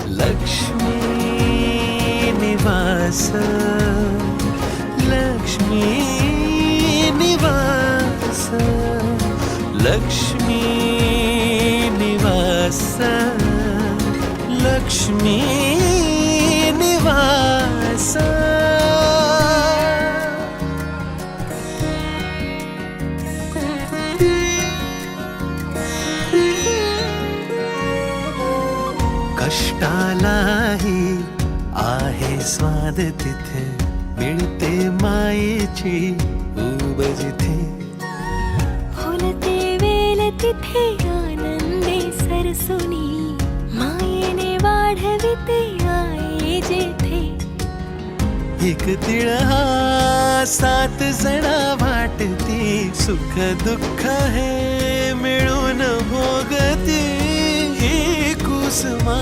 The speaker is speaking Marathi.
लक्ष्मी निवास, लक्ष्मी निवास, लक्ष्मी निवास, लक्ष्मी निवास. कष्टालाही आहे स्वाद तिथे, मिळते मायेची ऊब जिथे. फुलते वेल तिथे आनंदे सरसुनी, मायेने वाढविते आई जेथे. एक तिळ हा 7 जणा वाटती, सुख दुःख हे मिळून भोगती. ही कुसुमा